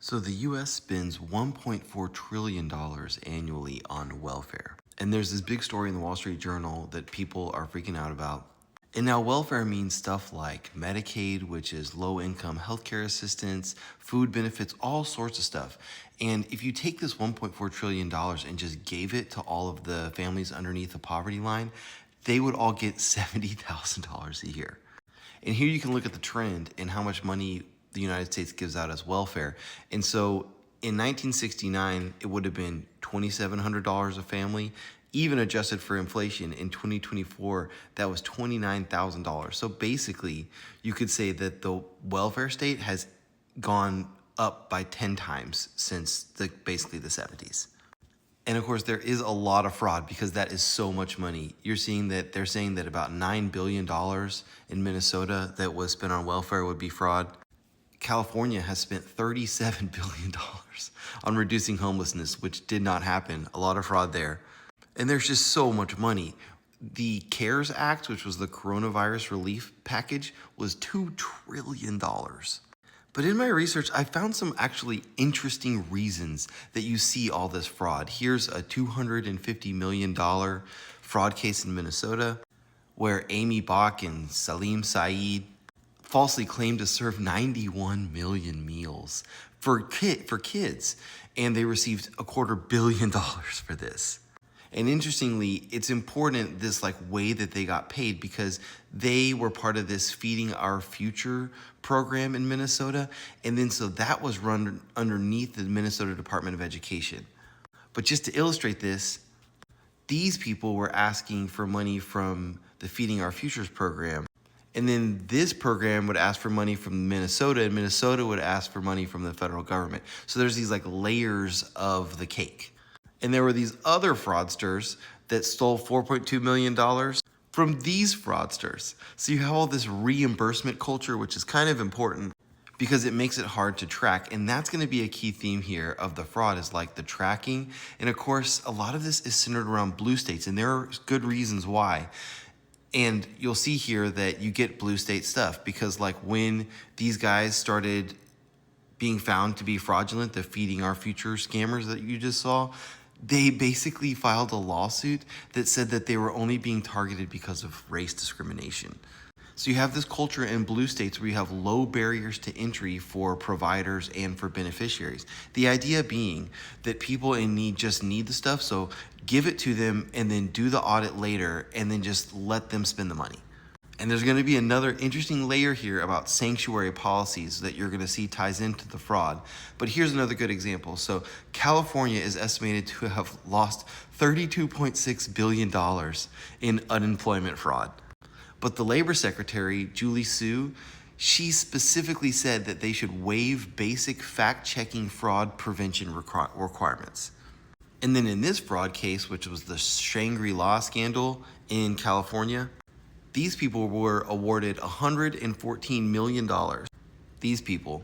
So the US spends $1.4 trillion annually on welfare. And there's this big story in the Wall Street Journal that people are freaking out about. And now welfare means stuff like Medicaid, which is low income healthcare assistance, food benefits, all sorts of stuff. And if you take this $1.4 trillion and just gave it to all of the families underneath the poverty line, they would all get $70,000 a year. And here you can look at the trend and how much money the United States gives out as welfare. And so in 1969, it would have been $2,700 a family. Even adjusted for inflation in 2024, that was $29,000. So basically, you could say that the welfare state has gone up by 10 times since basically the 70s. And of course, there is a lot of fraud because that is so much money. You're seeing that they're saying that about $9 billion in Minnesota that was spent on welfare would be fraud. California has spent $37 billion on reducing homelessness, which did not happen. A lot of fraud there. And there's just so much money. The CARES Act, which was the coronavirus relief package, was $2 trillion. But in my research, I found some actually interesting reasons that you see all this fraud. Here's a $250 million fraud case in Minnesota where Amy Bach and Salim Saeed falsely claimed to serve 91 million meals for kids, and they received $250 million for this. And interestingly, it's important this way that they got paid because they were part of this Feeding Our Future program in Minnesota. And then so that was run underneath the Minnesota Department of Education. But just to illustrate this, these people were asking for money from the Feeding Our Futures program. And then this program would ask for money from Minnesota, and Minnesota would ask for money from the federal government. So there's these layers of the cake. And there were these other fraudsters that stole $4.2 million from these fraudsters. So you have all this reimbursement culture, which is kind of important because it makes it hard to track. And that's going to be a key theme here of the fraud is the tracking. And of course, a lot of this is centered around blue states, and there are good reasons why. And you'll see here that you get blue state stuff because when these guys started being found to be fraudulent, the Feeding Our Future scammers that you just saw, they basically filed a lawsuit that said that they were only being targeted because of race discrimination. So you have this culture in blue states where you have low barriers to entry for providers and for beneficiaries. The idea being that people in need just need the stuff, so give it to them and then do the audit later and then just let them spend the money. And there's going to be another interesting layer here about sanctuary policies that you're going to see ties into the fraud. But here's another good example. So California is estimated to have lost $32.6 billion in unemployment fraud. But the labor secretary, Julie Su, she specifically said that they should waive basic fact-checking fraud prevention requirements. And then in this fraud case, which was the Shangri-La scandal in California, these people were awarded $114 million, these people,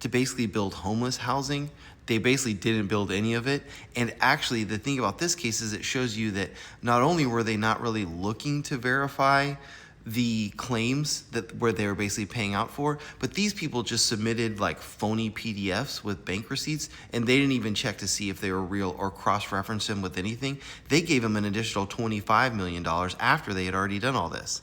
to basically build homeless housing. They basically didn't build any of it. And actually, the thing about this case is it shows you that not only were they not really looking to verify the claims that where they were basically paying out for, but these people just submitted phony PDFs with bank receipts, and they didn't even check to see if they were real or cross-reference them with anything. They gave them an additional $25 million after they had already done all this.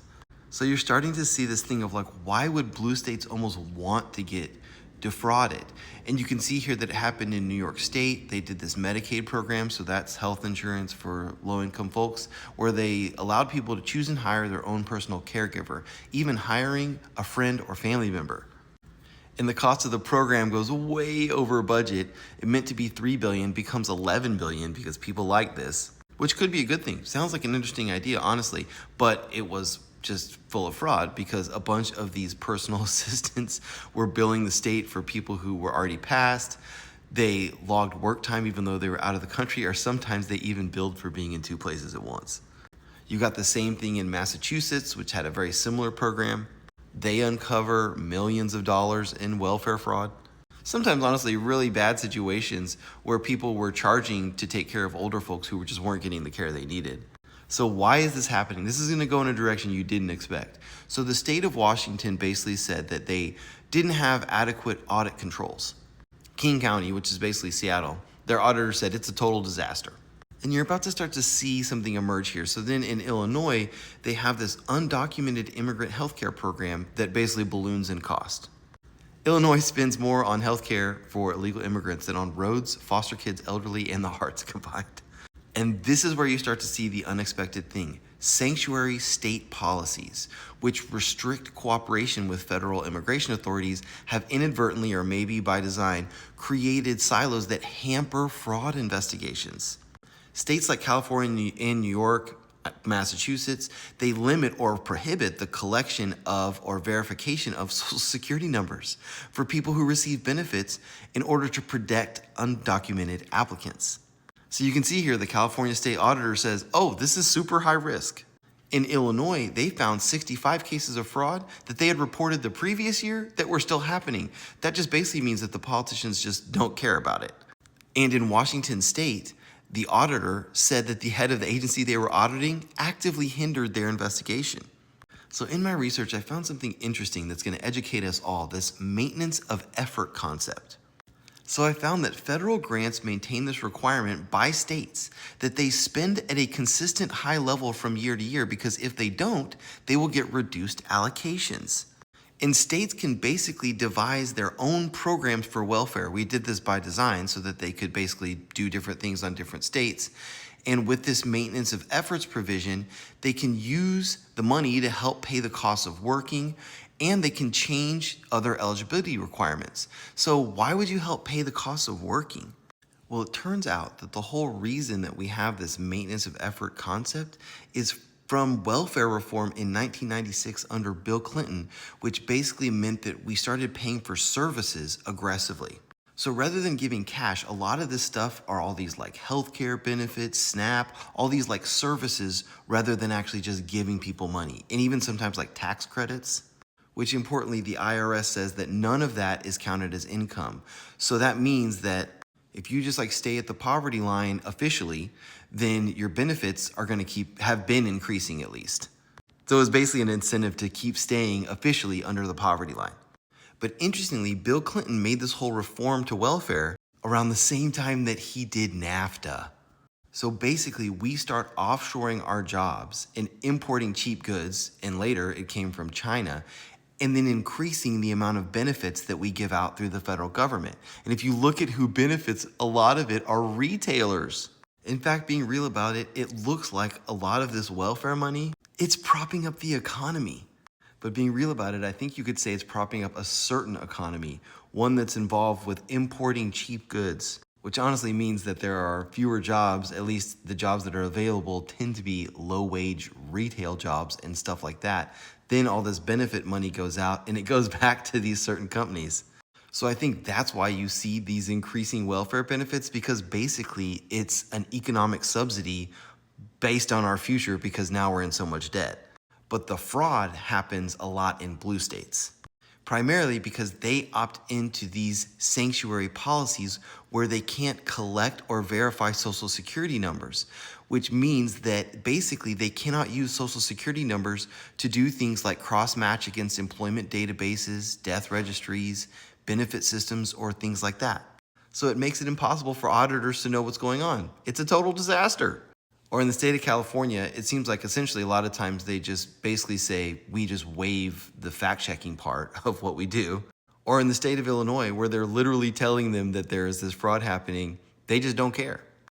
So you're starting to see this thing of why would blue states almost want to get defrauded? And you can see here that it happened in New York State. They did this Medicaid program, so that's health insurance for low-income folks, where they allowed people to choose and hire their own personal caregiver, even hiring a friend or family member. And the cost of the program goes way over budget. It meant to be $3 billion, becomes $11 billion because people like this, which could be a good thing. Sounds like an interesting idea, honestly, but it was just full of fraud because a bunch of these personal assistants were billing the state for people who were already passed. They logged work time even though they were out of the country, or sometimes they even billed for being in two places at once. You got the same thing in Massachusetts, which had a very similar program. They uncover millions of dollars in welfare fraud. Sometimes, honestly, really bad situations where people were charging to take care of older folks who just weren't getting the care they needed. So why is this happening? This is going to go in a direction you didn't expect. So the state of Washington basically said that they didn't have adequate audit controls. King County, which is basically Seattle, their auditor said it's a total disaster. And you're about to start to see something emerge here. So then in Illinois, they have this undocumented immigrant healthcare program that basically balloons in cost. Illinois spends more on healthcare for illegal immigrants than on roads, foster kids, elderly, and the arts combined. And this is where you start to see the unexpected thing. Sanctuary state policies, which restrict cooperation with federal immigration authorities, have inadvertently, or maybe by design, created silos that hamper fraud investigations. States like California and New York, Massachusetts, they limit or prohibit the collection of or verification of Social Security numbers for people who receive benefits in order to protect undocumented applicants. So you can see here the California state auditor says, oh, this is super high risk. In Illinois, they found 65 cases of fraud that they had reported the previous year that were still happening. That just basically means that the politicians just don't care about it. And in Washington state, the auditor said that the head of the agency they were auditing actively hindered their investigation. So in my research, I found something interesting that's going to educate us all, this maintenance of effort concept. So I found that federal grants maintain this requirement by states that they spend at a consistent high level from year to year, because if they don't, they will get reduced allocations. And states can basically devise their own programs for welfare. We did this by design so that they could basically do different things on different states. And with this maintenance of efforts provision, they can use the money to help pay the cost of working, and they can change other eligibility requirements. So why would you help pay the cost of working? Well, it turns out that the whole reason that we have this maintenance of effort concept is from welfare reform in 1996 under Bill Clinton, which basically meant that we started paying for services aggressively. So rather than giving cash, a lot of this stuff are all these like healthcare benefits, SNAP, all these like services, rather than actually just giving people money. And even sometimes like tax credits, which importantly, the IRS says that none of that is counted as income. So that means that if you just like stay at the poverty line officially, then your benefits are going to have been increasing at least. So it's basically an incentive to keep staying officially under the poverty line. But interestingly, Bill Clinton made this whole reform to welfare around the same time that he did NAFTA. So basically, we start offshoring our jobs and importing cheap goods, and later it came from China, and then increasing the amount of benefits that we give out through the federal government. And if you look at who benefits, a lot of it are retailers. In fact, being real about it, it looks like a lot of this welfare money, it's propping up the economy. But being real about it, I think you could say it's propping up a certain economy, one that's involved with importing cheap goods, which honestly means that there are fewer jobs. At least the jobs that are available tend to be low-wage retail jobs and stuff like that. Then all this benefit money goes out and it goes back to these certain companies. So I think that's why you see these increasing welfare benefits, because basically it's an economic subsidy based on our future because now we're in so much debt. But the fraud happens a lot in blue states, primarily because they opt into these sanctuary policies where they can't collect or verify Social Security numbers, which means that basically they cannot use Social Security numbers to do things like cross-match against employment databases, death registries, benefit systems, or things like that. So it makes it impossible for auditors to know what's going on. It's a total disaster. Or in the state of California, it seems like essentially a lot of times they just basically say, we just waive the fact-checking part of what we do. Or in the state of Illinois, where they're literally telling them that there is this fraud happening, they just don't care.